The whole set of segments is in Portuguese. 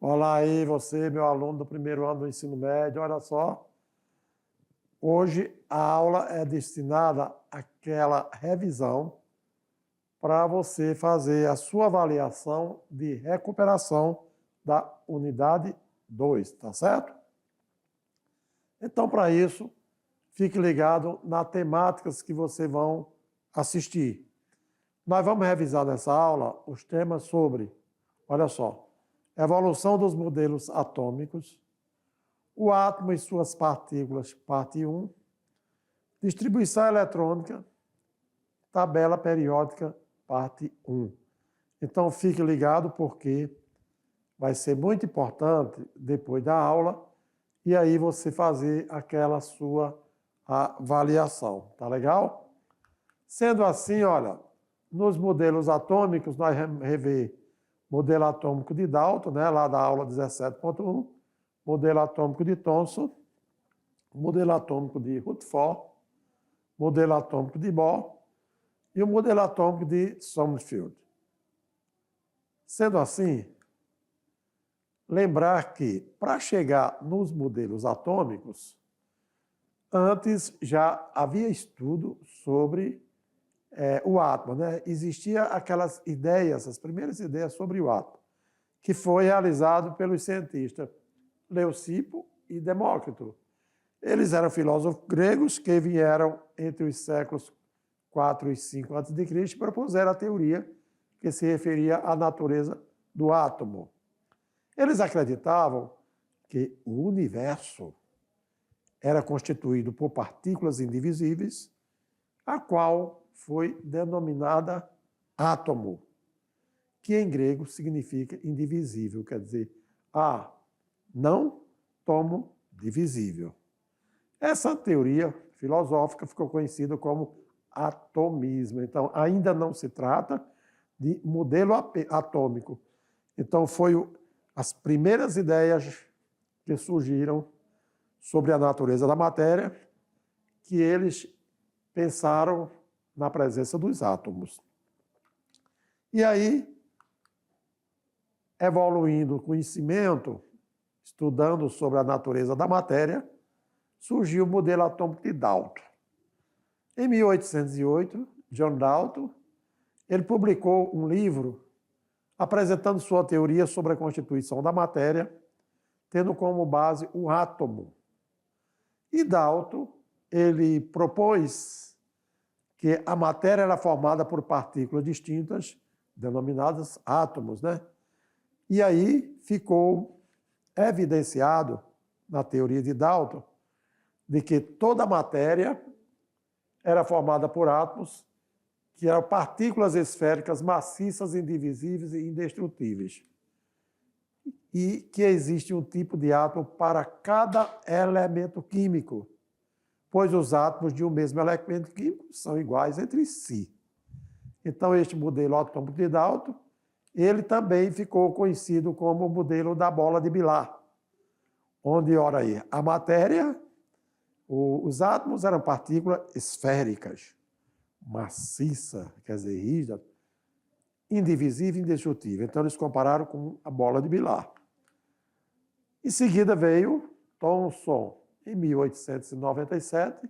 Olá aí, você, meu aluno do primeiro ano do ensino médio, olha só. Hoje a aula é destinada àquela revisão para você fazer a sua avaliação de recuperação da unidade 2, tá certo? Então, para isso, fique ligado nas temáticas que vocês vão assistir. Nós vamos revisar nessa aula os temas sobre, olha só, evolução dos modelos atômicos, o átomo e suas partículas, parte 1, distribuição eletrônica, tabela periódica, parte 1. Então, fique ligado porque vai ser muito importante depois da aula e aí você fazer aquela sua avaliação, tá legal? Sendo assim, olha, nos modelos atômicos, nós rever modelo atômico de Dalton, né, lá da aula 17.1, modelo atômico de Thomson, modelo atômico de Rutherford, modelo atômico de Bohr e o modelo atômico de Sommerfeld. Sendo assim, lembrar que, para chegar nos modelos atômicos, antes já havia estudo sobre o átomo, né? Existia aquelas ideias, as primeiras ideias sobre o átomo, que foi realizado pelos cientistas Leucipo e Demócrito. Eles eram filósofos gregos que vieram entre os séculos 4 e 5 a.C. e propuseram a teoria que se referia à natureza do átomo. Eles acreditavam que o universo era constituído por partículas indivisíveis, a qual foi denominada átomo, que em grego significa indivisível, quer dizer, não tomo divisível. Essa teoria filosófica ficou conhecida como atomismo. Então, ainda não se trata de modelo atômico. Então, foi as primeiras ideias que surgiram sobre a natureza da matéria que eles pensaram na presença dos átomos. E aí, evoluindo o conhecimento, estudando sobre a natureza da matéria, surgiu o modelo atômico de Dalton. Em 1808, John Dalton, ele publicou um livro apresentando sua teoria sobre a constituição da matéria, tendo como base o átomo. E Dalton, ele propôs que a matéria era formada por partículas distintas, denominadas átomos, né? E aí ficou evidenciado, na teoria de Dalton, de que toda a matéria era formada por átomos, que eram partículas esféricas maciças, indivisíveis e indestrutíveis. E que existe um tipo de átomo para cada elemento químico, pois os átomos de um mesmo elemento químico são iguais entre si. Então, este modelo atômico de Dalton, ele também ficou conhecido como o modelo da bola de Bilhar, onde, ora aí, a matéria, os átomos eram partículas esféricas, maciça, quer dizer, rígida, indivisível e indestrutível. Então, eles compararam com a bola de Bilhar. Em seguida veio Thomson, em 1897,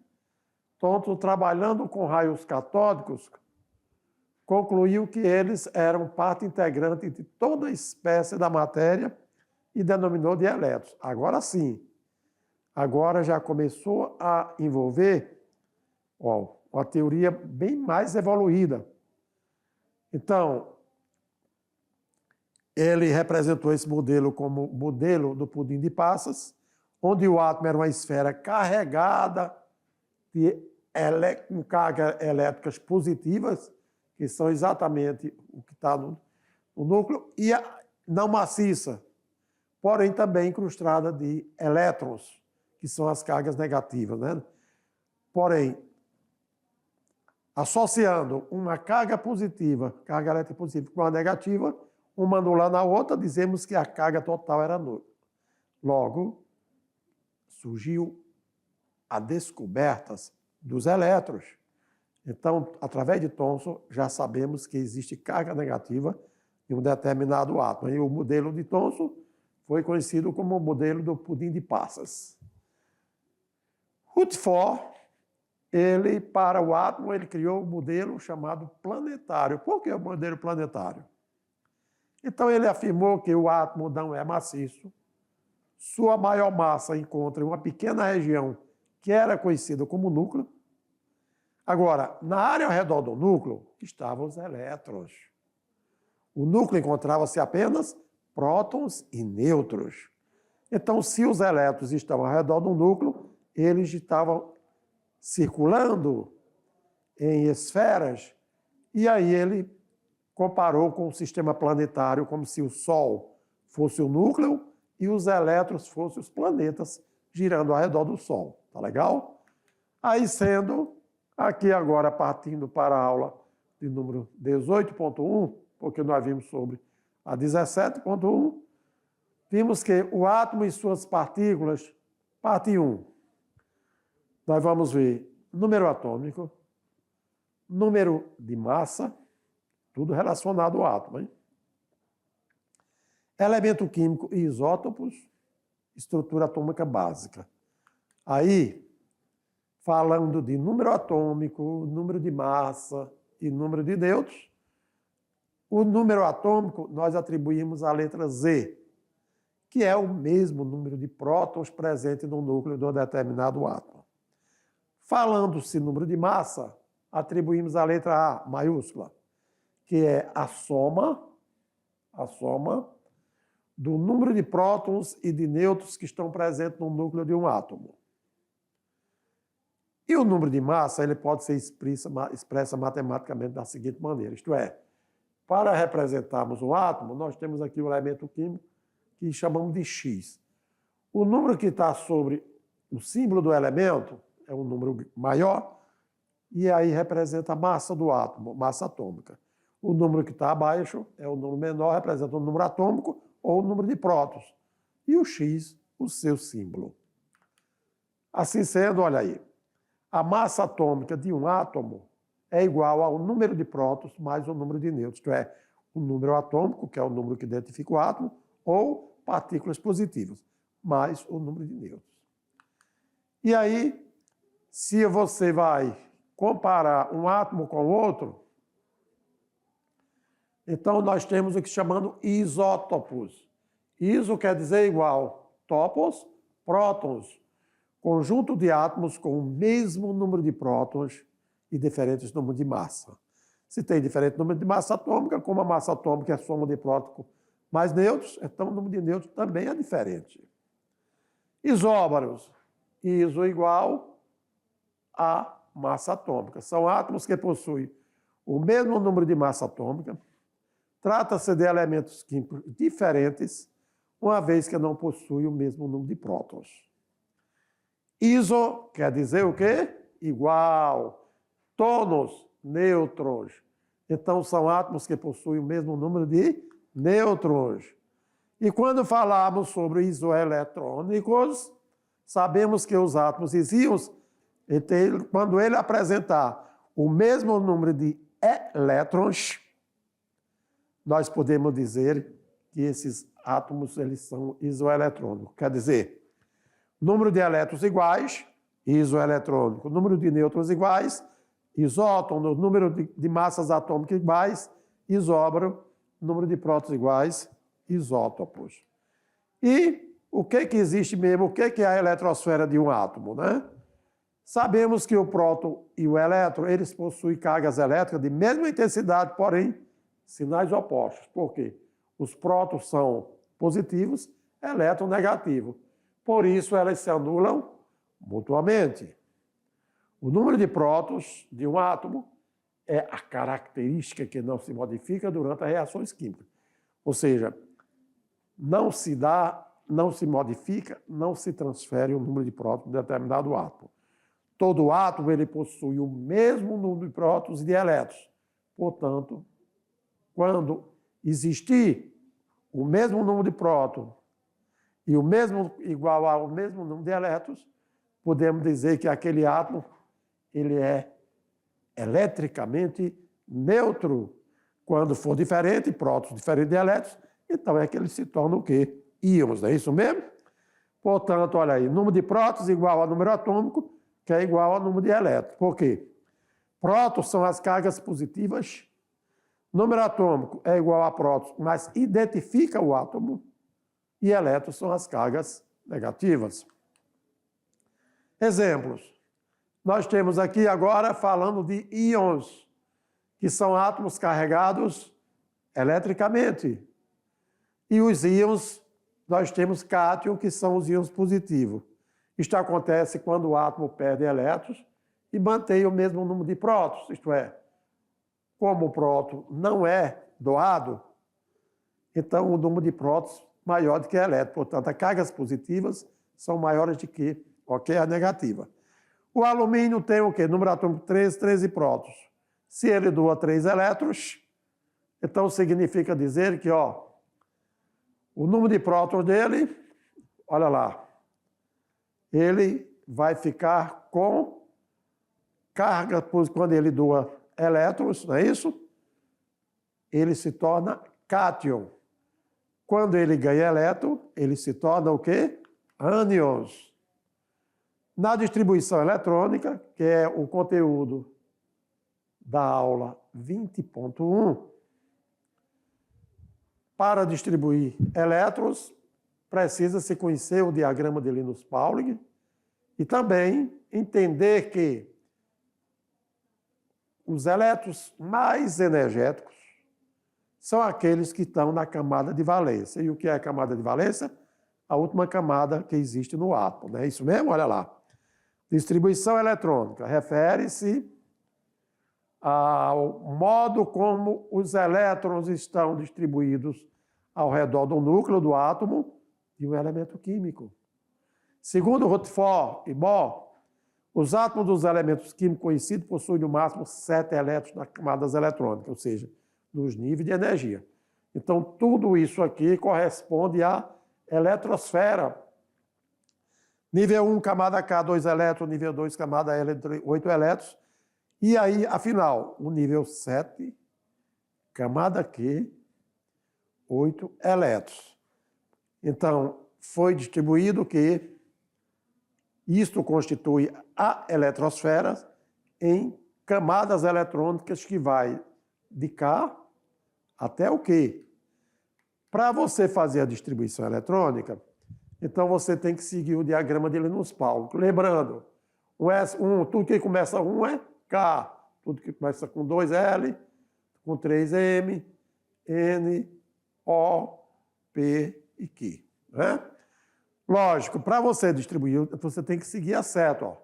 Thomson, trabalhando com raios catódicos, concluiu que eles eram parte integrante de toda a espécie da matéria e denominou de elétrons. Agora sim, agora já começou a envolver uma teoria bem mais evoluída. Então, ele representou esse modelo como modelo do pudim de passas, onde o átomo era uma esfera carregada com cargas elétricas positivas, que são exatamente o que está no núcleo, e não maciça, porém também incrustada de elétrons, que são as cargas negativas, né? Porém, associando uma carga positiva, carga elétrica positiva, com uma negativa, uma anulando a outra, dizemos que a carga total era nula. Logo, surgiu a descoberta dos elétrons. Então, através de Thomson, já sabemos que existe carga negativa em um determinado átomo. E o modelo de Thomson foi conhecido como o modelo do pudim de passas. Rutherford, ele, para o átomo, ele criou um modelo chamado planetário. Por que o modelo planetário? Então, ele afirmou que o átomo não é maciço, sua maior massa encontra em uma pequena região que era conhecida como núcleo. Agora, na área ao redor do núcleo estavam os elétrons. O núcleo encontrava-se apenas prótons e nêutrons. Então, se os elétrons estão ao redor do núcleo, eles estavam circulando em esferas, e aí ele comparou com o sistema planetário como se o Sol fosse o núcleo e os elétrons fossem os planetas girando ao redor do Sol. Tá legal? Aí sendo, aqui agora partindo para a aula de número 18.1, porque nós vimos sobre a 17.1, vimos que o átomo e suas partículas, parte 1, nós vamos ver número atômico, número de massa, tudo relacionado ao átomo, hein? Elemento químico e isótopos, estrutura atômica básica. Aí, falando de número atômico, número de massa e número de nêutrons, o número atômico nós atribuímos à letra Z, que é o mesmo número de prótons presente no núcleo de um determinado átomo. Falando-se número de massa, atribuímos a letra A maiúscula, que é a soma do número de prótons e de nêutrons que estão presentes no núcleo de um átomo. E o número de massa ele pode ser expressa matematicamente da seguinte maneira, isto é, para representarmos o átomo, nós temos aqui o elemento químico que chamamos de X. O número que está sobre o símbolo do elemento é um número maior, e aí representa a massa do átomo, massa atômica. O número que está abaixo é o número menor, representa o número atômico ou o número de prótons. E o X, o seu símbolo. Assim sendo, olha aí, a massa atômica de um átomo é igual ao número de prótons mais o número de nêutrons, isto é, o número atômico, que é o número que identifica o átomo, ou partículas positivas, mais o número de nêutrons. E aí, se você vai comparar um átomo com outro, então nós temos o que chamamos isótopos. Iso quer dizer igual, topos, prótons, conjunto de átomos com o mesmo número de prótons e diferentes números de massa. Se tem diferente número de massa atômica, como a massa atômica é a soma de prótons mais nêutrons, então o número de nêutrons também é diferente. Isóbaros, iso igual a massa atômica. São átomos que possuem o mesmo número de massa atômica. Trata-se de elementos químicos diferentes, uma vez que não possuem o mesmo número de prótons. Iso quer dizer o quê? Igual. Tônus, nêutrons. Então, são átomos que possuem o mesmo número de nêutrons. E quando falamos sobre isoeletrônicos, sabemos que os átomos e íons, quando ele apresentar o mesmo número de elétrons, nós podemos dizer que esses átomos eles são isoeletrônicos. Quer dizer, número de elétrons iguais, isoeletrônico. Número de nêutrons iguais, isótono. Número de massas atômicas iguais, isóbaro. Número de prótons iguais, isótopos. E o que existe mesmo? O que é a eletrosfera de um átomo, né? Sabemos que o próton e o elétron, eles possuem cargas elétricas de mesma intensidade, porém, sinais opostos. Por quê? Os prótons são positivos, elétron negativo. Por isso, elas se anulam mutuamente. O número de prótons de um átomo é a característica que não se modifica durante as reações químicas. Ou seja, não se modifica, não se transfere o número de prótons de determinado átomo. Todo átomo ele possui o mesmo número de prótons e de elétrons. Portanto, quando existir o mesmo número de prótons e o mesmo igual ao mesmo número de elétrons, podemos dizer que aquele átomo ele é eletricamente neutro. Quando for diferente, prótons diferentes de elétrons, então é que ele se torna o quê? íons, não é isso mesmo? Portanto, olha aí, número de prótons igual ao número atômico, que é igual ao número de elétrons. Por quê? Prótons são as cargas positivas, número atômico é igual a prótons, mas identifica o átomo, e elétrons são as cargas negativas. Exemplos. Nós temos aqui agora falando de íons, que são átomos carregados eletricamente. E os íons, nós temos cátion, que são os íons positivos. Isto acontece quando o átomo perde elétrons e mantém o mesmo número de prótons, isto é, como o próton não é doado, então o número de prótons maior do que elétrons. Portanto, as cargas positivas são maiores do que a negativa. O alumínio tem o quê? Número atômico 13 prótons. Se ele doa 3 elétrons, então significa dizer que o número de prótons dele, olha lá, ele vai ficar com carga, quando ele doa elétrons, não é isso? Ele se torna cátion. Quando ele ganha elétron, ele se torna o quê? Ânions. Na distribuição eletrônica, que é o conteúdo da aula 20.1, para distribuir elétrons, precisa-se conhecer o diagrama de Linus-Pauling e também entender que os elétrons mais energéticos são aqueles que estão na camada de valência. E o que é a camada de valência? A última camada que existe no átomo. Não é isso mesmo? Olha lá. Distribuição eletrônica refere-se ao modo como os elétrons estão distribuídos ao redor do núcleo do átomo de um elemento químico. Segundo Rutherford e Bohr, os átomos dos elementos químicos conhecidos possuem no máximo 7 elétrons nas camadas eletrônicas, ou seja, nos níveis de energia. Então, tudo isso aqui corresponde à eletrosfera. Nível 1, camada K, 2 elétrons. Nível 2, camada L, 8 elétrons. E aí, afinal, o nível 7, camada Q, 8 elétrons. Então, foi distribuído que isto constitui a eletrosfera em camadas eletrônicas que vai de K até o Q. Para você fazer a distribuição eletrônica, então você tem que seguir o diagrama de Linus-Pauling. Lembrando, tudo que começa com 1 é K, tudo que começa com 2 L, com 3 M, N, O, P e Q. Né? Lógico, para você distribuir, você tem que seguir a seta.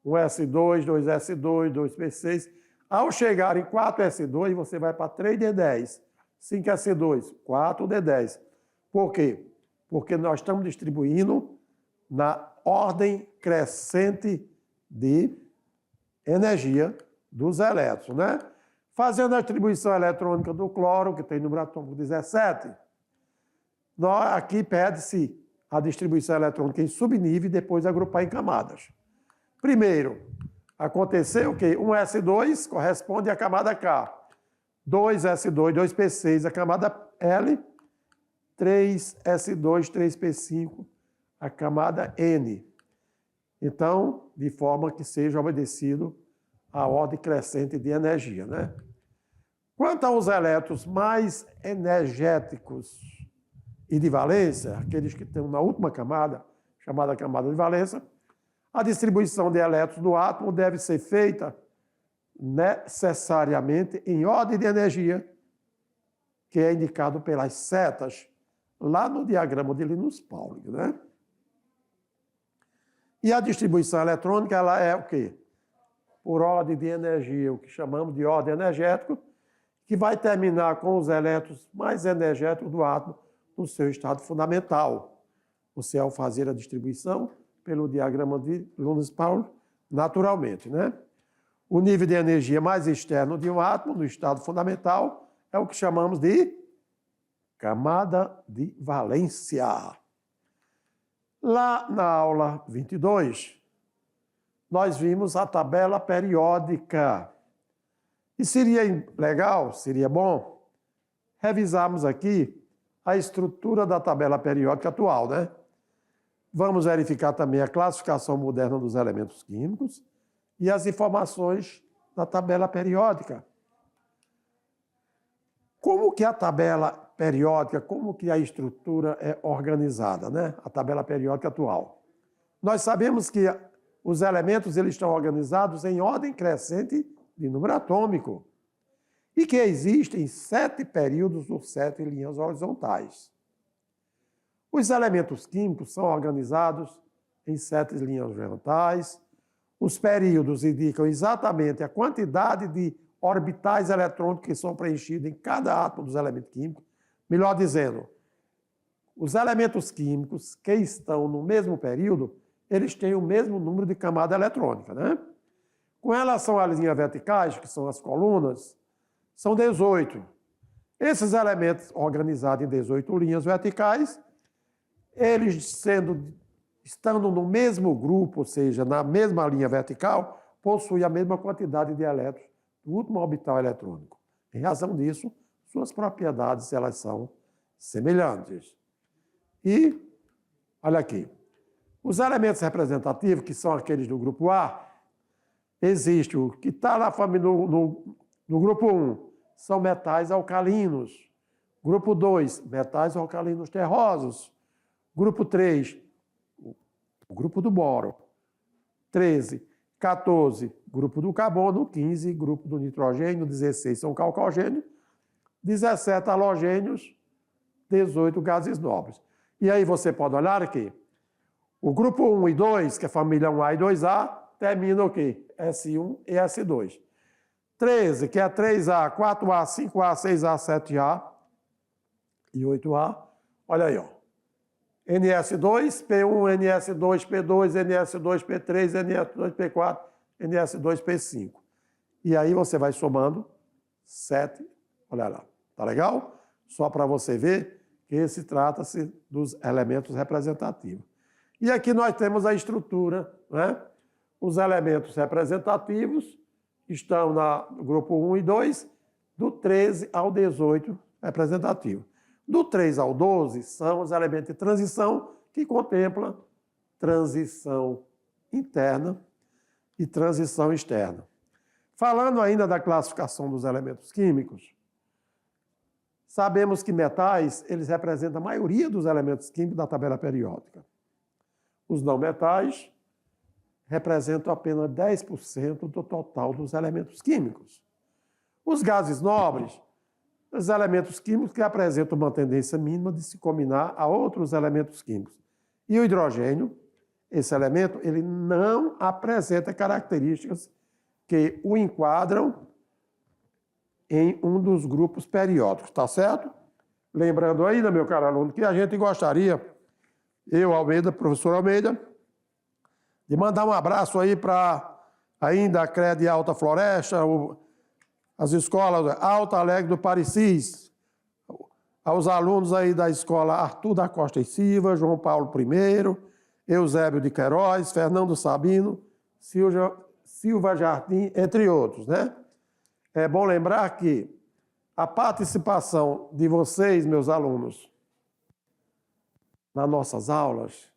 1S2, 2S2, 2P6. Ao chegar em 4S2, você vai para 3D10. 5S2, 4D10. Por quê? Porque nós estamos distribuindo na ordem crescente de energia dos elétrons, né? Fazendo a distribuição eletrônica do cloro, que tem número atômico 17, aqui pede-se a distribuição eletrônica em subnível e depois agrupar em camadas. Primeiro, aconteceu que 1S2 corresponde à camada K, 2S2, 2P6, a camada L, 3S2, 3P5, a camada N. Então, de forma que seja obedecido a ordem crescente de energia, né? Quanto aos elétrons mais energéticos e de valência, aqueles que estão na última camada, chamada camada de valência, a distribuição de elétrons do átomo deve ser feita necessariamente em ordem de energia, que é indicado pelas setas lá no diagrama de Linus-Pauling, né? E a distribuição eletrônica, ela é o quê? Por ordem de energia, o que chamamos de ordem energética, que vai terminar com os elétrons mais energéticos do átomo no seu estado fundamental. Você, ao fazer a distribuição pelo diagrama de Linus-Pauling, naturalmente, né? O nível de energia mais externo de um átomo, no estado fundamental, é o que chamamos de camada de valência. Lá na aula 22, nós vimos a tabela periódica. E seria legal, seria bom, revisarmos aqui a estrutura da tabela periódica atual, né? Vamos verificar também a classificação moderna dos elementos químicos e as informações da tabela periódica. Como que a tabela periódica, como que a estrutura é organizada, né? A tabela periódica atual. Nós sabemos que os elementos eles estão organizados em ordem crescente de número atômico e que existem 7 períodos ou 7 linhas horizontais. Os elementos químicos são organizados em 7 linhas horizontais. Os períodos indicam exatamente a quantidade de orbitais eletrônicos que são preenchidos em cada átomo dos elementos químicos. Melhor dizendo, os elementos químicos que estão no mesmo período, eles têm o mesmo número de camada eletrônica, né? Com relação às linhas verticais, que são as colunas, são 18. Esses elementos organizados em 18 linhas verticais, eles estando no mesmo grupo, ou seja, na mesma linha vertical, possuem a mesma quantidade de elétrons do último orbital eletrônico. Em razão disso, suas propriedades elas são semelhantes. E, olha aqui, os elementos representativos, que são aqueles do grupo A, existe o que está na família no grupo 1, são metais alcalinos. Grupo 2, metais alcalinos terrosos. Grupo 3, o grupo do boro. 13, 14, grupo do carbono. 15, grupo do nitrogênio. 16 são calcogênios. 17 halogênios. 18 gases nobres. E aí você pode olhar aqui. O grupo 1 e 2, que é a família 1A e 2A, termina o quê? S1 e S2. 13, que é 3A, 4A, 5A, 6A, 7A e 8A. Olha aí, ó. NS2, P1, NS2, P2, NS2, P3, NS2, P4, NS2, P5. E aí você vai somando 7. Olha lá. Tá legal? Só para você ver que esse trata-se dos elementos representativos. E aqui nós temos a estrutura, né? Os elementos representativos estão no grupo 1 e 2, do 13 ao 18 representativo. Do 3 ao 12 são os elementos de transição que contemplam transição interna e transição externa. Falando ainda da classificação dos elementos químicos, sabemos que metais, eles representam a maioria dos elementos químicos da tabela periódica. Os não metais representam apenas 10% do total dos elementos químicos. Os gases nobres, os elementos químicos que apresentam uma tendência mínima de se combinar a outros elementos químicos. E o hidrogênio, esse elemento, ele não apresenta características que o enquadram em um dos grupos periódicos, tá certo? Lembrando ainda, meu caro aluno, que a gente gostaria, eu, Almeida, professor Almeida, de mandar um abraço aí para ainda a CRED Alta Floresta, as escolas Alta Alegre do Parecis, aos alunos aí da escola Arthur da Costa e Silva, João Paulo I, Eusébio de Queiroz, Fernando Sabino, Silva Jardim, entre outros, né? É bom lembrar que a participação de vocês, meus alunos, nas nossas aulas,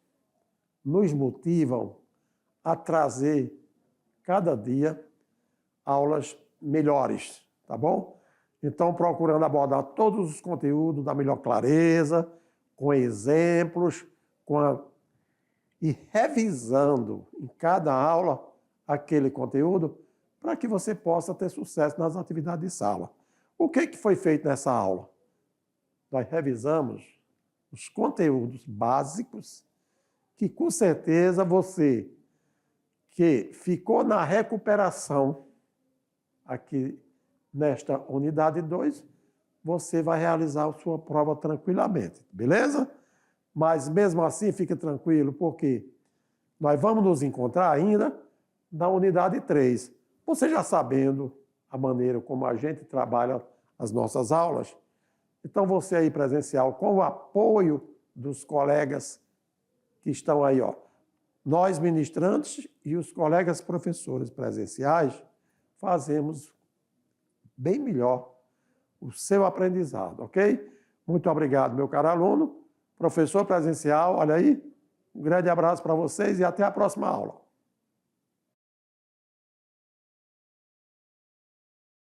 nos motivam a trazer, cada dia, aulas melhores, tá bom? Então, procurando abordar todos os conteúdos da melhor clareza, com exemplos, e revisando em cada aula aquele conteúdo para que você possa ter sucesso nas atividades de sala. O que foi feito nessa aula? Nós revisamos os conteúdos básicos que, com certeza, você que ficou na recuperação aqui nesta unidade 2, você vai realizar a sua prova tranquilamente, beleza? Mas, mesmo assim, fique tranquilo, porque nós vamos nos encontrar ainda na unidade 3. Você já sabendo a maneira como a gente trabalha as nossas aulas, então você aí presencial, com o apoio dos colegas que estão aí, ó, nós ministrantes e os colegas professores presenciais, fazemos bem melhor o seu aprendizado, ok? Muito obrigado, meu caro aluno. Professor presencial, olha aí, um grande abraço para vocês e até a próxima aula.